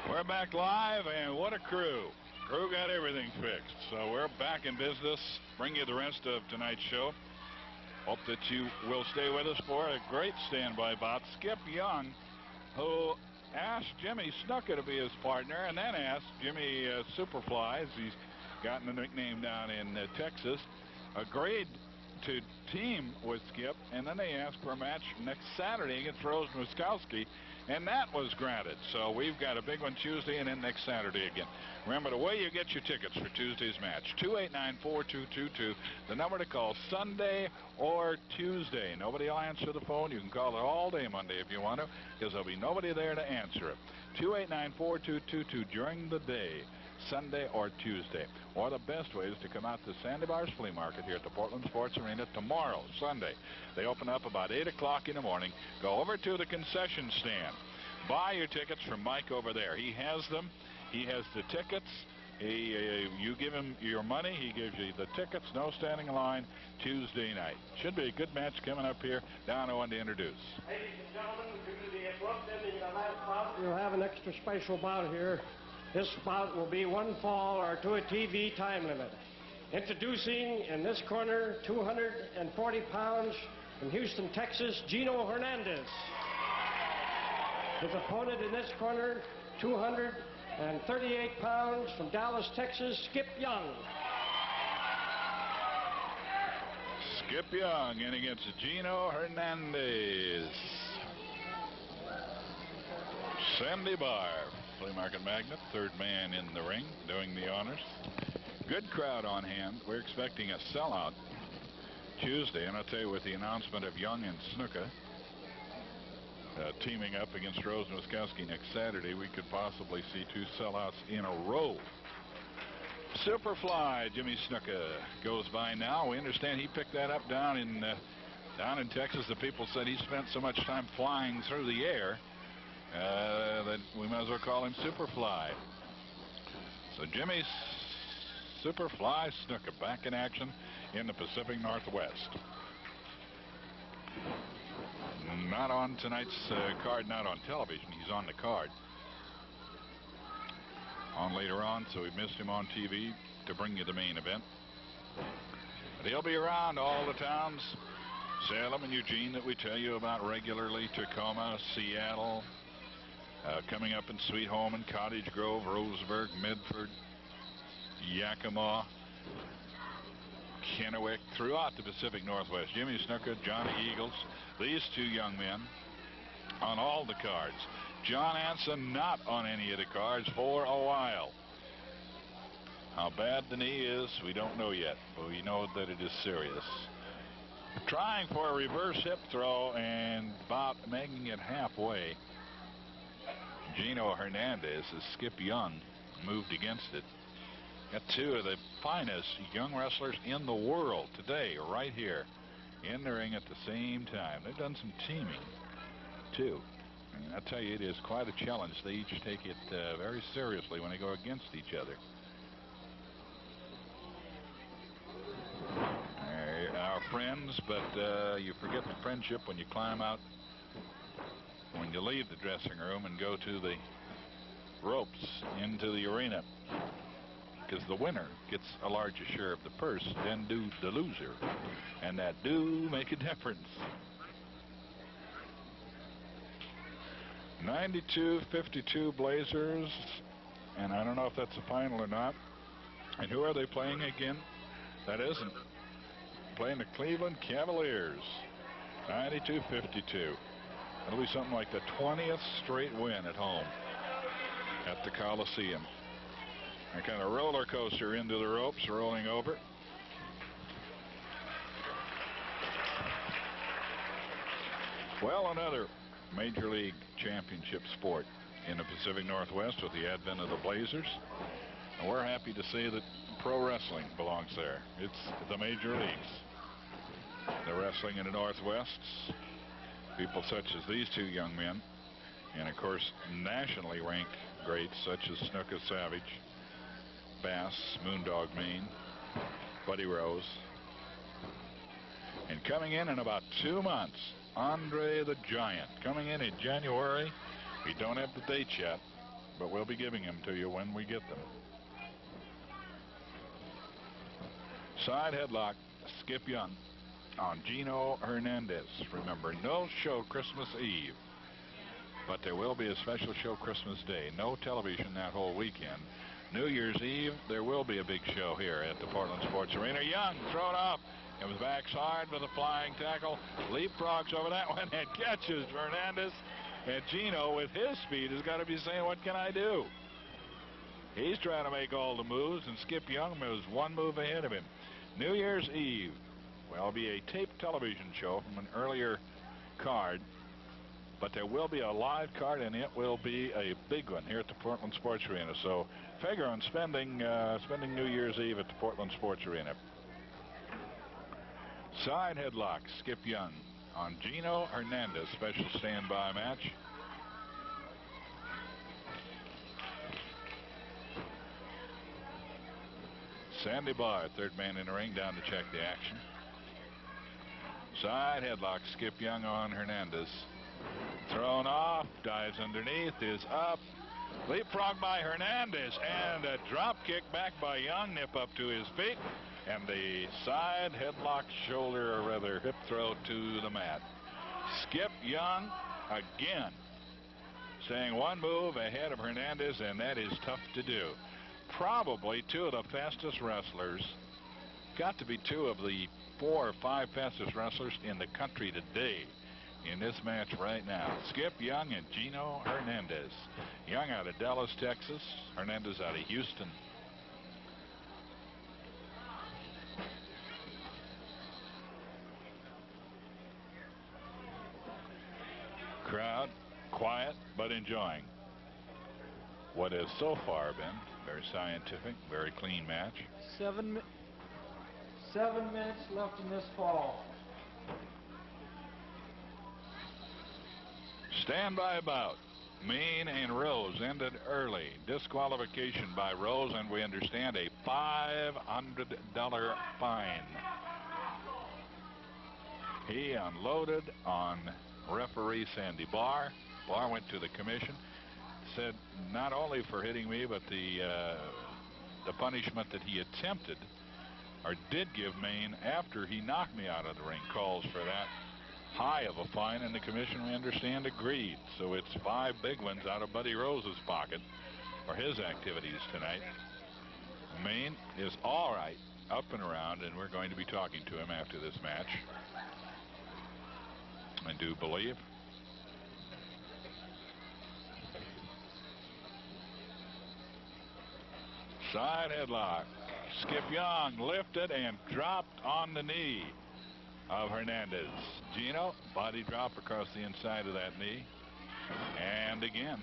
We're back live, and what a crew. Crew got everything fixed. So we're back in business. Bring you the rest of tonight's show. Hope that you will stay with us for a great standby bout. Skip Young, who asked Jimmy Snuka to be his partner, and then asked Jimmy Superfly, as he's gotten a nickname down in Texas, agreed to team with Skip, and then they asked for a match next Saturday against Rosen-Wiskowski, and that was granted. So we've got a big one Tuesday and then next Saturday again. Remember, the way you get your tickets for Tuesday's match, 289-4222, the number to call Sunday or Tuesday. Nobody will answer the phone. You can call it all day Monday if you want to, because there'll be nobody there to answer it. 289-4222 during the day, Sunday or Tuesday. Or the best way is to come out to Sandy Bar's Flea Market here at the Portland Sports Arena tomorrow, Sunday. They open up about 8 o'clock in the morning. Go over to the concession stand. Buy your tickets from Mike over there. He has them. He has the tickets. You give him your money. He gives you the tickets. No standing in line Tuesday night. Should be a good match coming up here. Down to one to introduce. Ladies and gentlemen, due to the abrupt ending of the last bout, we'll have an extra special bout here. This bout will be one fall or to a TV time limit. Introducing in this corner, 240 pounds from Houston, Texas, Gino Hernandez. His opponent in this corner, 238 pounds from Dallas, Texas, Skip Young. Skip Young in against Gino Hernandez. Sandy Bar, Flea Market Magnet, third man in the ring, doing the honors. Good crowd on hand. We're expecting a sellout Tuesday, and I'll tell you, with the announcement of Young and Snuka teaming up against Rosen-Wiskowski next Saturday, we could possibly see two sellouts in a row. Superfly, Jimmy Snuka goes by now. We understand he picked that up down in Texas. The people said he spent so much time flying through the air that we might as well call him Superfly. So Jimmy Superfly Snuka back in action in the Pacific Northwest. Not on tonight's card, not on television. He's on the card. On later on, so we missed him on TV to bring you the main event. But he'll be around all the towns, Salem and Eugene, that we tell you about regularly, Tacoma, Seattle, coming up in Sweet Home and Cottage Grove, Roseburg, Medford, Yakima, Kennewick, throughout the Pacific Northwest. Jimmy Snuka, Johnny Eagles, these two young men on all the cards. John Anson not on any of the cards for a while. How bad the knee is, we don't know yet, but we know that it is serious. Trying for a reverse hip throw and about making it halfway. Gino Hernandez, as Skip Young moved against it. Got two of the finest young wrestlers in the world today, right here in the ring at the same time. They've done some teaming, too. And I tell you, it is quite a challenge. They each take it very seriously when they go against each other. They're our friends, but you forget the friendship when you climb out, when you leave the dressing room and go to the ropes into the arena. Because the winner gets a larger share of the purse than do the loser. And that do make a difference. 92-52 Blazers. And I don't know if that's the final or not. And who are they playing again? That isn't. Playing the Cleveland Cavaliers. 92-52. It'll be something like the 20th straight win at home at the Coliseum. A kind of roller coaster into the ropes, rolling over. Well, another Major League Championship sport in the Pacific Northwest with the advent of the Blazers. And we're happy to see that pro wrestling belongs there. It's the major leagues. The wrestling in the Northwest, people such as these two young men, and of course nationally ranked greats such as Snuka Savage, Bass, Moondog Maine, Buddy Rose. And coming in about 2 months, Andre the Giant. Coming in January. We don't have the dates yet. but we'll be giving them to you when we get them. Side headlock, Skip Young on Gino Hernandez. Remember, no show Christmas Eve, but there will be a special show Christmas Day. No television that whole weekend. New Year's Eve, there will be a big show here at the Portland Sports Arena. Young thrown off. It was backside with a flying tackle. Leapfrogs over that one and catches Hernandez. And Gino, with his speed, has got to be saying, what can I do? He's trying to make all the moves, and Skip Young was one move ahead of him. New Year's Eve will be a taped television show from an earlier card, but there will be a live card, and it will be a big one here at the Portland Sports Arena. So figure on spending New Year's Eve at the Portland Sports Arena. Side headlock, Skip Young on Gino Hernandez. Special standby match. Sandy Barr, third man in the ring, down to check the action. Side headlock, Skip Young on Hernandez. Thrown off, dives underneath, is up. Leapfrog by Hernandez, and a drop kick back by Young. Nip up to his feet, and the side headlock shoulder, or rather hip throw to the mat. Skip Young again staying one move ahead of Hernandez, and that is tough to do. Probably two of the fastest wrestlers, got to be two of the 4 or 5 fastest wrestlers in the country today in this match right now. Skip Young and Gino Hernandez. Young out of Dallas, Texas. Hernandez out of Houston. Crowd quiet but enjoying what has so far been very scientific, very clean match. 7 minutes left in this fall. Standby bout. Mean and Rose ended early. Disqualification by Rose, and we understand a $500 fine. He unloaded on referee Sandy Barr. Barr went to the commission, said not only for hitting me, but the punishment that he attempted or did give Maine after he knocked me out of the ring calls for that high of a fine, and the commission, we understand, agreed. So it's 5 big ones out of Buddy Rose's pocket for his activities tonight. Maine is all right, up and around, and we're going to be talking to him after this match, I do believe. Side headlock. Skip Young lifted and dropped on the knee of Hernandez. Gino, body drop across the inside of that knee. And again.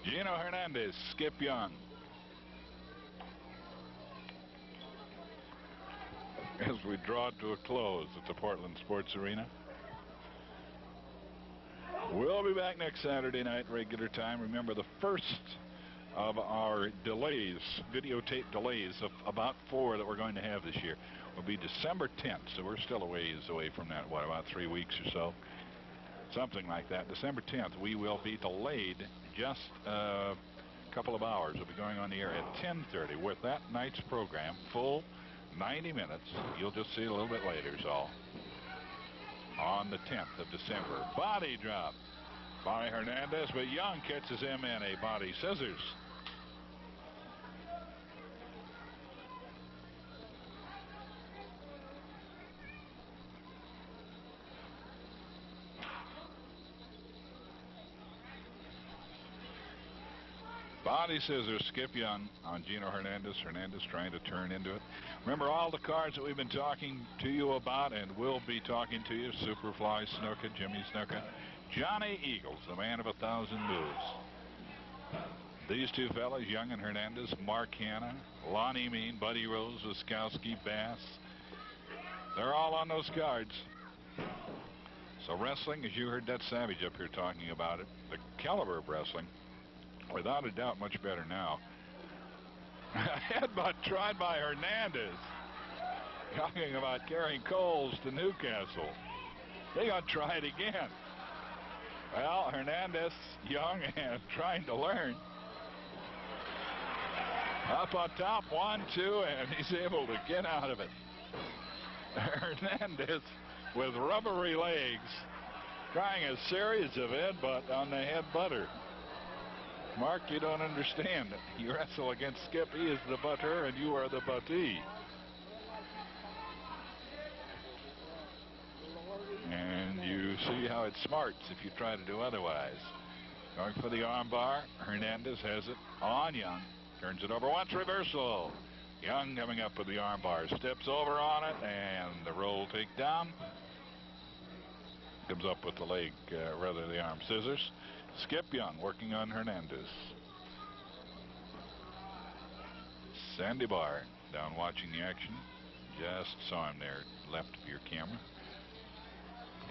Gino Hernandez, Skip Young. As we draw to a close at the Portland Sports Arena. We'll be back next Saturday night, regular time. Remember, the first of our delays, videotape delays of about 4 that we're going to have this year, will be December 10th. So we're still a ways away from that, what, about 3 weeks or so? Something like that. December 10th, we will be delayed just a couple of hours. We'll be going on the air at 10:30 with that night's program, full 90 minutes. You'll just see it a little bit later, so on the 10th of December. Body drop by Hernandez, but Young catches him in a body scissors. Body scissors, Skip Young on Gino Hernandez. Hernandez trying to turn into it. Remember all the cards that we've been talking to you about and will be talking to you. Superfly Snuka, Jimmy Snuka. Johnny Eagles, the man of 1,000 moves. These two fellas, Young and Hernandez, Mark Hanna, Lonnie Mean, Buddy Rose, Wiskowski, Bass. They're all on those cards. So wrestling, as you heard that Savage up here talking about it, the caliber of wrestling, without a doubt, much better now Headbutt tried by Hernandez. Talking about carrying coals to Newcastle. They got to try it again. Well, Hernandez, young and trying to learn. Up on top, 1-2, and he's able to get out of it. Hernandez with rubbery legs, trying a series of headbutt on the headbutter. Mark, you don't understand. You wrestle against Skip. He is the butter, and you are the buttee. And you see how it smarts if you try to do otherwise. Going for the arm bar. Hernandez has it on Young. Turns it over once, reversal. Young coming up with the arm bar. Steps over on it, and the roll takedown. Comes up with the leg, rather the arm scissors. Skip Young working on Hernandez. Sandy Barr down watching the action. Just saw him there, left of your camera.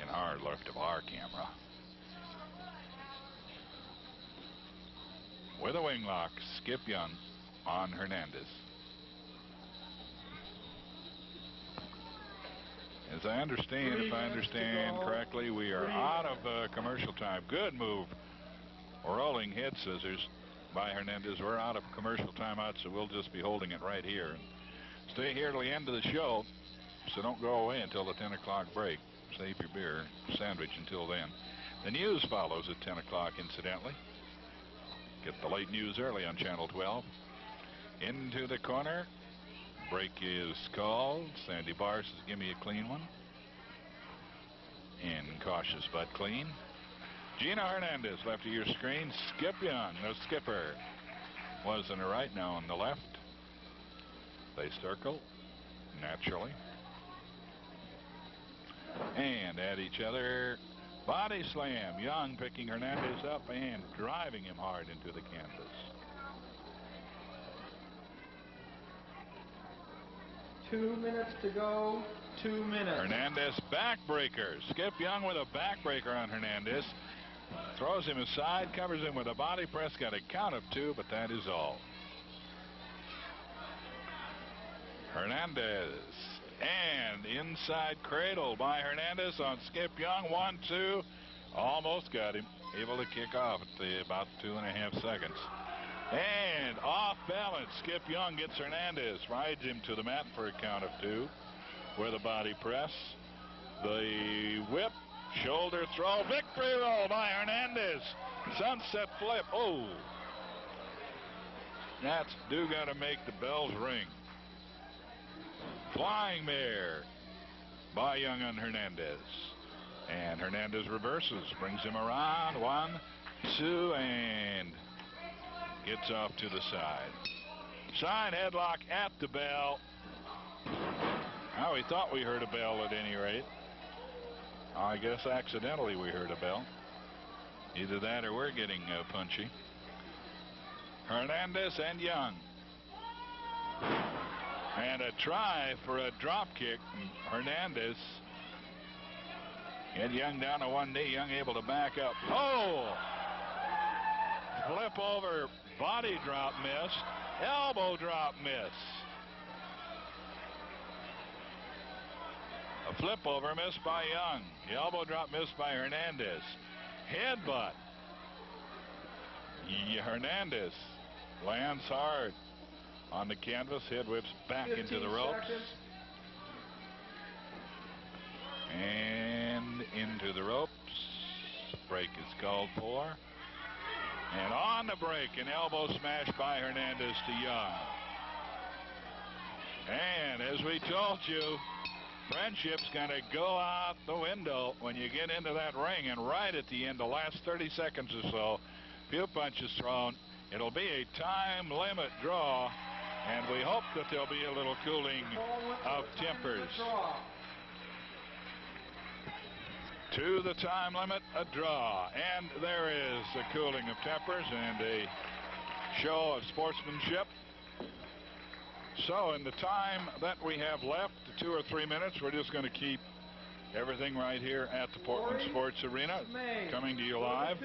In our left of our camera. With a wing lock, Skip Young on Hernandez. As I understand, if I understand correctly, we are out of commercial time. Good move. Rolling head scissors by Hernandez. We're out of commercial timeout, so we'll just be holding it right here. Stay here till the end of the show, so don't go away until the 10 o'clock break. Save your beer sandwich until then. The news follows at 10 o'clock, incidentally. Get the late news early on Channel 12. Into the corner. Break is called. Sandy Barr says, give me a clean one. Incautious but clean. Gino Hernandez, left of your screen. Skip Young, the skipper, was on the right, now on the left. They circle, naturally. And at each other. Body slam. Young picking Hernandez up and driving him hard into the canvas. 2 minutes to go. 2 minutes. Hernandez backbreaker. Skip Young with a backbreaker on Hernandez. Throws him aside, covers him with a body press. Got a count of 2, but that is all. Hernandez. And inside cradle by Hernandez on Skip Young. 1-2. Almost got him. Able to kick off at about 2.5 seconds. And off balance. Skip Young gets Hernandez. Rides him to the mat for a count of 2 with a body press. The whip. Shoulder throw. Victory roll by Hernandez. Sunset flip. Oh. That's do got to make the bells ring. Flying mare by Young on Hernandez. And Hernandez reverses. Brings him around. 1, 2, and gets off to the side. Side headlock at the bell. Now, we thought we heard a bell at any rate. I guess accidentally we heard a bell. Either that or we're getting punchy. Hernandez and Young. And a try for a drop kick from Hernandez. And Young down to one knee. Young able to back up. Oh! Flip over. Body drop miss. Elbow drop miss. A flip over missed by Young. The elbow drop missed by Hernandez. Headbutt. Hernandez lands hard on the canvas. Head whips back into the ropes. Seconds. And into the ropes. Break is called for. And on the break, an elbow smash by Hernandez to Young. And as we told you, friendship's going to go out the window when you get into that ring. And right at the end, the last 30 seconds or so, few punches thrown. It'll be a time limit draw. And we hope that there'll be a little cooling of tempers. To the time limit, a draw. And there is a cooling of tempers and a show of sportsmanship. So in the time that we have left, 2 or 3 minutes, we're just going to keep everything right here at the Portland Sports Arena, coming to you live.